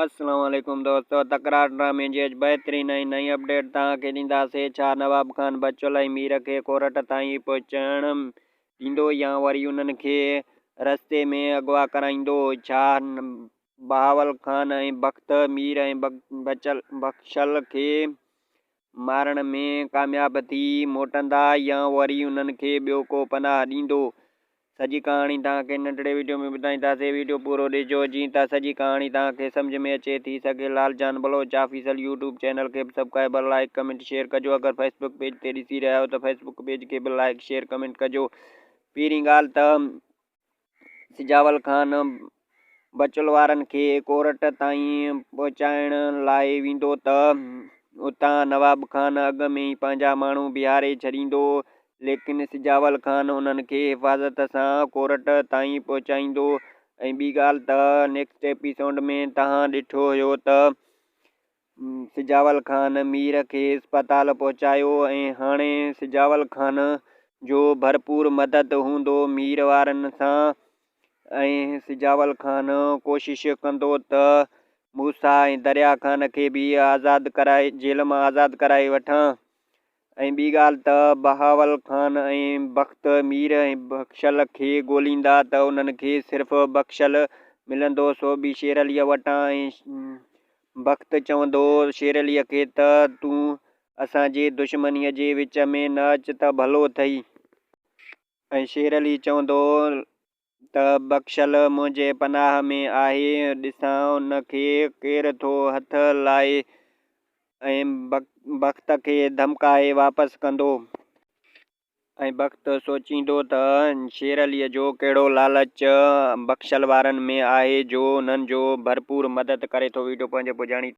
अस्सलाम वालेकुम दोस्तों, तकरार ड्रामे जी अॼु बहितरीन नई अपडेट तव्हांखे ॾींदासीं। छा नवाब खान बचल ऐं मीर खे कोर्ट ताईं पहुचण ॾींदो या वरी उन्हनि खे रस्ते में अगवा कराईंदो? छा बहावल खान ऐं बख्त मीर ऐं बख्शल खे मारण में कामयाब थी मोटंदा या वरी उन्हनि खे ॿियो को पनाह ॾींदो? सॼी कहाणी तव्हांखे नंढड़े वीडियो में ॿुधाईंदासीं। वीडियो पूरो ॾिसो जीअं त सॼी कहाणी तव्हांखे सम्झ में अचे थी सघे। Laljan Baloch official YouTube channel खे बि सब्सक्राइब, लाइक, कमेंट, शेयर कजो। अगरि फेसबुक पेज ते ॾिसी रहिया आहियो त फेसबुक पेज खे बि लाइक, शेयर, कमेंट कजो। पहिरीं ॻाल्हि त सिजावल खान बचल वारनि खे कोर्ट ताईं पहुचाइण लाइ वेंदो त उतां नवाब खान अॻ में ई पंहिंजा माण्हू बीहारे छॾींदो, लेकिन सिजावल खान उन्हनि खे हिफ़ाज़त सां कोर्ट ताईं पहुचाईंदो। ऐं ॿी ॻाल्हि त नेक्स्ट एपिसोड में तव्हां ॾिठो हुयो त सिजावल खान मीर खे अस्पताल पहुचायो ऐं हाणे सिजावल खान जो भरपूर मदद हूंदो मीर वारनि सां। ऐं सिजावल खान कोशिशि कंदो त मूसा ऐं दरिया खान खे बि आज़ादु कराए जेल मां आज़ादु कराए वठां। ऐं ॿी ॻाल्हि त बहावल खान ऐं बख्त मीर ऐं बख्शल खे ॻोल्हींदा त उन्हनि खे सिर्फ़ु बख्शल मिलंदो, सो बि शेर अलीअ वटां। ऐं बख्त चवंदो शेर अलीअ खे त तूं असांजे दुश्मनीअ जे विच में न अच त भलो अथई। ऐं शेर अली चवंदो त बख्शल मुंहिंजे पनाह में आहे, ॾिसां उन खे केरु थो हथ लाहे ऐं बख्त खे धमकाए वापसि कंदो। ऐं बख्त सोचींदो त शेर अलीअ जो कहिड़ो लालच बख्शल वारनि में आहे जो उन्हनि जो भरपूर मदद करे थो। वीडियो पंहिंजे पुॼाणी।